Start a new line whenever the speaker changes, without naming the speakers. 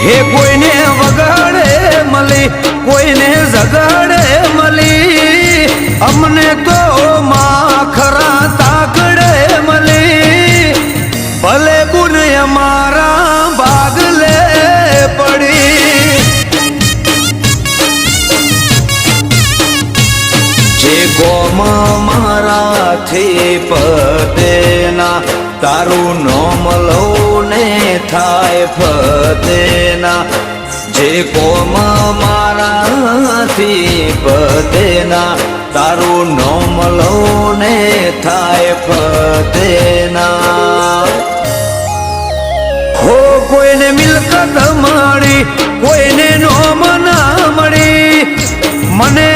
હે કોઈને વગાડે મળી, કોઈને જગાડે મળી, અમને તો માખરા તાકડે મળી, ભલે ગુણ અમારા ભાગલે પડી. જે ગોમ મારાથી પતેના, તારું નોમ લઉં ને થાય ફતેના. જે કોમ મારાથી પતેના, તારું નોમ લઉં ને થાય ફતેના. હો કોઈને મિલકત મળી, કોઈને નોમ ના મળી, મને